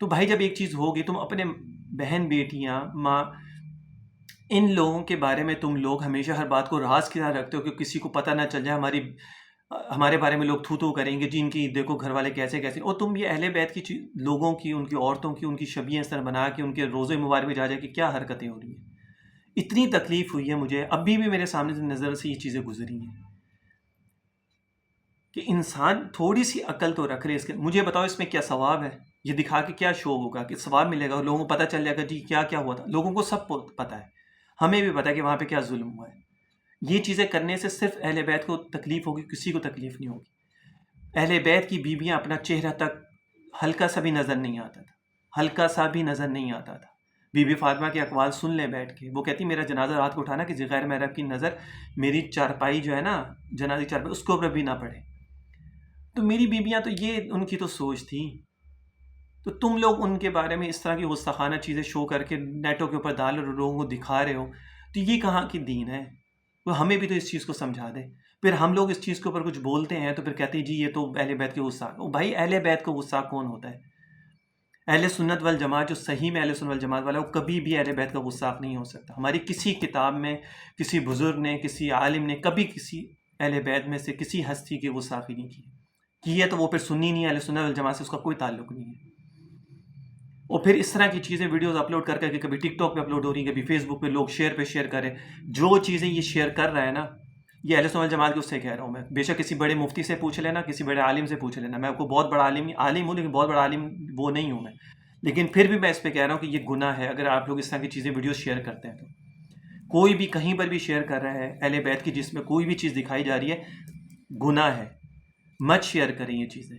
تو بھائی جب ایک چیز ہوگی، تم اپنے بہن بیٹیاں ماں ان لوگوں کے بارے میں تم لوگ ہمیشہ ہر بات کو راز کی طرح رکھتے ہو کہ کسی کو پتہ نہ چل جائے، ہمارے بارے میں لوگ تھو تھو کریں گے، جن کی دیکھو گھر والے کیسے کیسے، اور تم یہ اہل بیت کی لوگوں کی، ان کی عورتوں کی، ان کی شبیہیں اس طرح بنا کے ان کے روزے مبارک میں جا جا کے کیا حرکتیں ہو رہی ہیں. اتنی تکلیف ہوئی ہے مجھے، ابھی بھی میرے سامنے سے نظر سے یہ چیزیں گزری ہیں کہ انسان تھوڑی سی عقل تو رکھ لے. مجھے بتاؤ اس میں کیا ثواب ہے؟ یہ دکھا کے کیا شو ہوگا کہ ثواب ملے گا؟ لوگوں کو پتہ چل جائے گا جی کیا کیا ہوا تھا. لوگوں کو سب پتہ ہے، ہمیں بھی پتہ ہے کہ وہاں پہ کیا ظلم ہوا ہے. یہ چیزیں کرنے سے صرف اہل بیت کو تکلیف ہوگی، کسی کو تکلیف نہیں ہوگی. اہل بیت کی بیویاں اپنا چہرہ تک ہلکا سا بھی نظر نہیں آتا تھا، ہلکا سا بھی نظر نہیں آتا تھا. بی بی فاطمہ کے اقوال سن لیں بیٹھ کے. وہ کہتی میرا جنازہ رات کو اٹھانا کہ غیر محرم کی نظر میری چارپائی جو ہے نا، جنازی چارپائی، اس کے اوپر بھی نہ پڑے. تو میری بیویاں تو یہ ان کی تو سوچ تھی. تو تم لوگ ان کے بارے میں اس طرح کی غصہ چیزیں شو کر کے نیٹوں کے اوپر ڈال رہے، لوگوں کو دکھا رہے ہو. تو یہ کہاں کی دین ہے؟ وہ ہمیں بھی تو اس چیز کو سمجھا دے. پھر ہم لوگ اس چیز کے اوپر کچھ بولتے ہیں تو پھر کہتے ہیں جی یہ تو اہل بیت کے غصہ. بھائی اہل بیت کو غصہ کون ہوتا ہے؟ اہل سنت والجماعت جو صحیح میں اہل سنت والجماعت والا ہے، وہ کبھی بھی اہل بیت کا غصہ نہیں ہو سکتا. ہماری کسی کتاب میں، کسی بزرگ نے، کسی عالم نے کبھی کسی اہل بیت میں سے کسی ہستی کی غصاخی نہیں کی ہے. تو وہ پھر سنی نہیں ہے، اہل سنت والجماعت سے اس کا کوئی تعلق نہیں ہے. اور پھر اس طرح کی چیزیں ویڈیوز اپلوڈ کر کے کبھی ٹک ٹاک پہ اپلوڈ ہو رہی ہیں، کبھی فیس بک پہ لوگ شیئر کریں. جو چیزیں یہ شیئر کر رہا ہے نا، یہ اہل سنت والجماعت کے اس سے کہہ رہا ہوں میں. بے شک کسی بڑے مفتی سے پوچھ لینا، کسی بڑے عالم سے پوچھ لینا. میں آپ کو بہت بڑا عالم ہوں، لیکن بہت بڑا عالم وہ نہیں ہوں میں. لیکن پھر بھی میں اس پہ کہہ رہا ہوں کہ یہ گناہ ہے اگر آپ لوگ اس طرح کی چیزیں ویڈیوز شیئر کرتے ہیں. تو کوئی بھی کہیں پر بھی شیئر کر رہا ہے اہل بیت کی جس میں کوئی بھی چیز دکھائی جا رہی ہے، گناہ ہے. مت شیئر کریں یہ چیزیں.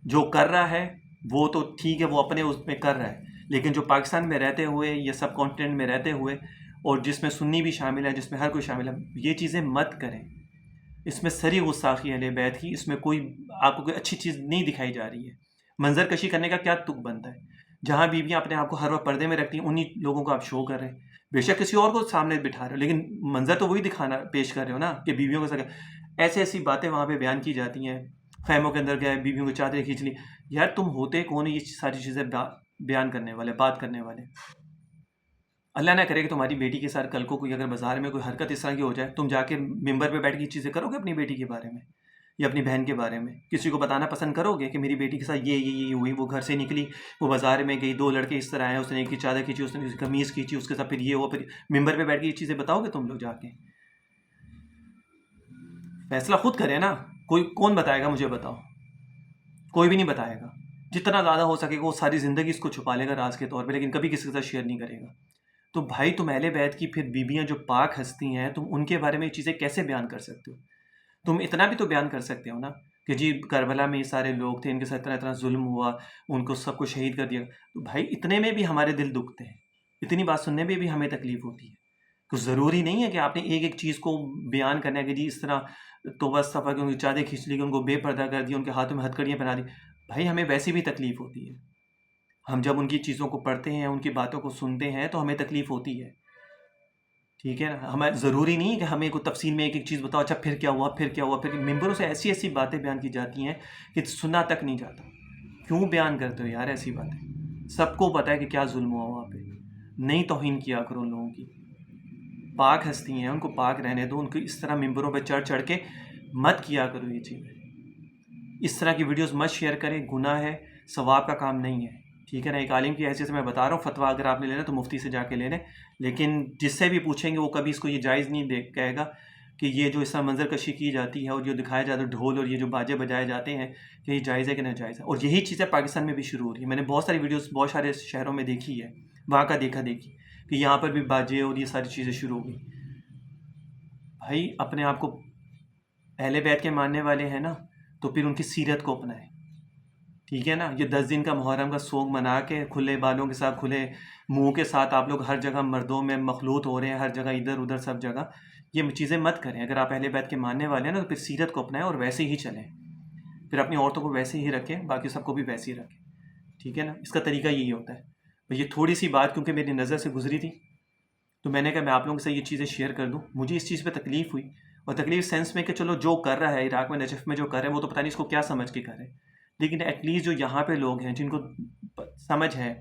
جو کر رہا ہے وہ تو ٹھیک ہے، وہ اپنے اس میں کر رہا ہے. لیکن جو پاکستان میں رہتے ہوئے یا سب کانٹیننٹ میں رہتے ہوئے، اور جس میں سنی بھی شامل ہے، جس میں ہر کوئی شامل ہے، یہ چیزیں مت کریں. اس میں سری غصاخی اہل بیت کی، اس میں کوئی آپ کو کوئی اچھی چیز نہیں دکھائی جا رہی ہے. منظر کشی کرنے کا کیا تک بنتا ہے؟ جہاں بیویاں اپنے آپ کو ہر وقت پردے میں رکھتی ہیں، انہی لوگوں کو آپ شو کر رہے ہیں. بے شک کسی اور کو سامنے بٹھا رہے ہو، لیکن منظر تو وہی دکھانا پیش کر رہے ہو نا کہ بیویوں کے ساتھ ایسی باتیں وہاں پہ بیان کی جاتی ہیں. خیموں کے اندر گئے، بیویوں کی چادریں کھینچ لی. یار تم ہوتے کون یہ ساری چیزیں بیان کرنے والے، بات کرنے والے؟ اللہ نہ کرے کہ تمہاری بیٹی کے ساتھ کل کو کوئی اگر بازار میں کوئی حرکت اس طرح کی ہو جائے، تم جا کے ممبر پہ بیٹھ کے چیزیں کرو گے اپنی بیٹی کے بارے میں یا اپنی بہن کے بارے میں؟ کسی کو بتانا پسند کرو گے کہ میری بیٹی کے ساتھ یہ ہوئی، وہ گھر سے نکلی، وہ بازار میں گئی، 2 لڑکے اس طرح آئے، اس نے ایک کی چادر کھینچی، اس نے کسی قمیض کھینچی، اس کے ساتھ پھر یہ ہوا، پھر ممبر پہ بیٹھ کے یہ چیزیں بتاؤ گے تم لوگ؟ جا کے فیصلہ خود کرے نا. کون بتائے گا؟ مجھے بتاؤ. کوئی بھی نہیں بتائے گا. جتنا زیادہ ہو سکے گا وہ ساری زندگی اس کو چھپا لے گا راز کے طور پہ، لیکن کبھی کسی کے ساتھ شیئر نہیں کرے گا. تو بھائی تم اہل بیت کی پھر بیویاں جو پاک ہستی ہیں، تم ان کے بارے میں یہ چیزیں کیسے بیان کر سکتے ہو؟ تم اتنا بھی تو بیان کر سکتے ہو نا کہ جی کربلا میں یہ سارے لوگ تھے، ان کے ساتھ اتنا ظلم ہوا، ان کو سب کو شہید کر دیا. تو بھائی اتنے میں بھی ہمارے دل دکھتے ہیں، اتنی بات سننے میں بھی ہمیں تکلیف ہوتی ہے. تو ضروری نہیں ہے کہ آپ نے ایک چیز کو بیان کرنا ہے کہ جی اس طرح توبہ استغفار کہ ان کی چادریں کھینچ لی، ان کو بے پردہ کر دیا، ان کے ہاتھوں میں ہتھکڑیاں پہنا دی. بھائی ہمیں ویسی بھی تکلیف ہوتی ہے. ہم جب ان کی چیزوں کو پڑھتے ہیں، ان کی باتوں کو سنتے ہیں تو ہمیں تکلیف ہوتی ہے. ٹھیک ہے نا؟ ہمیں ضروری نہیں ہے کہ ہمیں کوئی تفصیل میں ایک چیز بتاؤ، اچھا پھر کیا ہوا، پھر کیا ہوا. پھر ممبروں سے ایسی باتیں بیان کی جاتی ہیں کہ سنا تک نہیں جاتا. کیوں بیان کرتے ہو یار ایسی باتیں؟ سب کو پتہ ہے کہ کیا ظلم ہوا وہاں پہ. نہیں توہین کیا کرو ان لوگوں کی. پاک ہستی ہیں، ان کو پاک رہنے دو. ان کو اس طرح ممبروں پہ چڑھ کے مت کیا کرو یہ چیزیں. اس طرح کی ویڈیوز مت شیئر کریں، گناہ ہے، ثواب کا کام نہیں ہے. ٹھیک ہے نا؟ ایک عالم کی حیثیت سے میں بتا رہا ہوں، فتویٰ اگر آپ نے لینا تو مفتی سے جا کے لے لیں. لیکن جس سے بھی پوچھیں گے وہ کبھی اس کو یہ جائز نہیں کہے گا کہ یہ جو اس طرح منظر کشی کی جاتی ہے اور جو دکھایا جاتا ہے ڈھول اور یہ جو باجے بجائے جاتے ہیں کہ یہ جائز ہے کہ ناجائز ہے. اور یہی چیزیں پاکستان میں بھی شروع ہو رہی ہے. میں نے بہت ساری ویڈیوز بہت سارے شہروں میں دیکھی ہے، وہاں کا دیکھی کہ یہاں پر بھی باجے اور یہ ساری چیزیں شروع ہو گئی. بھائی اپنے آپ کو اہل بیت کے ماننے والے ہیں نا، تو پھر ان کی سیرت کو اپنائیں. ٹھیک ہے نا؟ یہ 10 دن کا محرم کا سوگ منا کے کھلے بالوں کے ساتھ، کھلے منہ کے ساتھ آپ لوگ ہر جگہ مردوں میں مخلوط ہو رہے ہیں، ہر جگہ ادھر ادھر سب جگہ. یہ چیزیں مت کریں. اگر آپ اہل بیت کے ماننے والے ہیں نا تو پھر سیرت کو اپنائیں اور ویسے ہی چلیں. پھر اپنی عورتوں کو ویسے ہی رکھیں، باقی سب کو بھی ویسے ہی رکھیں. ٹھیک ہے نا؟ اس کا طریقہ یہی ہوتا ہے. یہ تھوڑی سی بات کیونکہ میری نظر سے گزری تھی تو میں نے کہا میں آپ لوگوں کے ساتھ یہ چیزیں شیئر کر دوں. مجھے اس چیز پہ تکلیف ہوئی، اور تکلیف سینس میں کہ چلو جو کر رہا ہے عراق میں، نجف میں جو کر رہے ہیں وہ تو پتہ نہیں اس کو کیا سمجھ کے کر رہے ہیں، لیکن ایٹ لیسٹ جو یہاں پہ لوگ ہیں جن کو سمجھ ہے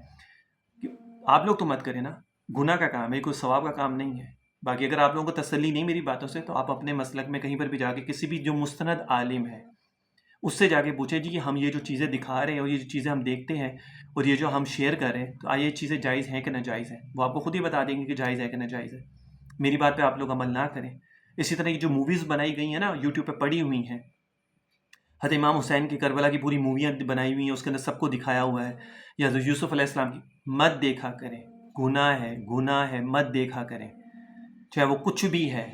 کہ آپ لوگ تو مت کریں نا، گناہ کا کام ہے، کوئی ثواب کا کام نہیں ہے۔ باقی اگر آپ لوگوں کو تسلی نہیں میری باتوں سے تو آپ اپنے مسلک میں کہیں پر بھی جا کے کسی بھی جو مستند عالم ہے اس سے جا کے پوچھیں جی کہ ہم یہ جو چیزیں دکھا رہے ہیں اور یہ جو چیزیں ہم دیکھتے ہیں اور یہ جو ہم شیئر کر رہے ہیں تو یہ چیزیں جائز ہیں کہ ناجائز ہیں، وہ آپ کو خود ہی بتا دیں گے کہ جائز ہے کہ ناجائز ہے۔ میری بات پہ آپ لوگ عمل نہ کریں۔ اسی طرح یہ جو موویز بنائی گئی ہیں نا یوٹیوب پہ پڑی ہوئی ہیں، حضرت امام حسین کی کربلا کی پوری موویاں بنائی ہوئی ہیں، اس کے اندر سب کو دکھایا ہوا ہے، یا حضرت یوسف علیہ السلام کی، مت دیکھا کریں، گناہ ہے، مت دیکھا کریں، چاہے وہ کچھ بھی ہے۔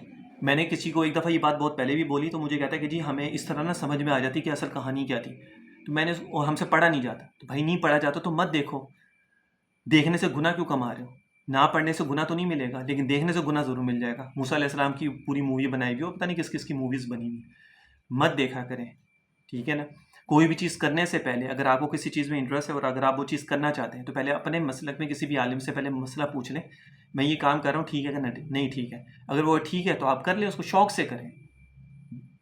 میں نے کسی کو ایک دفعہ یہ بات بہت پہلے بھی بولی تو مجھے کہتا ہے کہ جی ہمیں اس طرح نہ سمجھ میں آ جاتی کہ اصل کہانی کیا تھی، تو میں نے اور ہم سے پڑھا نہیں جاتا، تو بھائی نہیں پڑھا جاتا تو مت دیکھو۔ دیکھنے سے گناہ کیوں کما رہے ہو؟ نہ پڑھنے سے گناہ تو نہیں ملے گا لیکن دیکھنے سے گناہ ضرور مل جائے گا۔ موسیٰ علیہ السلام کی پوری مووی بنائی ہوئی ہو، پتہ نہیں کس کس کی موویز بنی ہوئی، مت دیکھا کریں، ٹھیک ہے نا۔ کوئی بھی چیز کرنے سے پہلے اگر آپ کو کسی چیز میں انٹرسٹ ہے اور اگر آپ وہ چیز کرنا چاہتے ہیں تو پہلے اپنے مسلک میں کسی بھی عالم سے پہلے مسئلہ پوچھ لیں، میں یہ کام کر رہا ہوں ٹھیک ہے کہ نہیں ٹھیک ہے۔ اگر وہ ٹھیک ہے تو آپ کر لیں، اس کو شوق سے کریں،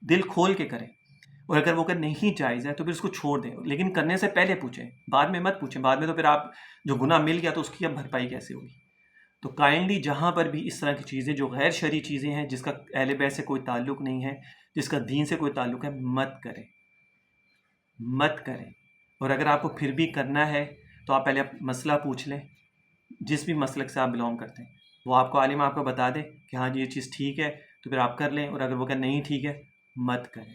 دل کھول کے کریں، اور اگر وہ کہ نہیں جائز ہے تو پھر اس کو چھوڑ دیں، لیکن کرنے سے پہلے پوچھیں، بعد میں مت پوچھیں۔ بعد میں تو پھر آپ جو گناہ مل گیا تو اس کی اب بھرپائی کیسے ہوگی؟ تو کائنڈلی جہاں پر بھی اس طرح کی چیزیں جو غیر شرعی چیزیں ہیں، جس کا اہل بیت سے کوئی تعلق نہیں ہے، جس کا دین سے کوئی تعلق ہے، مت کریں۔ اور اگر آپ کو پھر بھی کرنا ہے تو آپ پہلے مسئلہ پوچھ لیں، جس بھی مسلک سے آپ بلونگ کرتے ہیں وہ آپ کو عالم آپ کو بتا دے کہ ہاں جی یہ چیز ٹھیک ہے تو پھر آپ کر لیں، اور اگر وہ کہ نہیں ٹھیک ہے مت کریں۔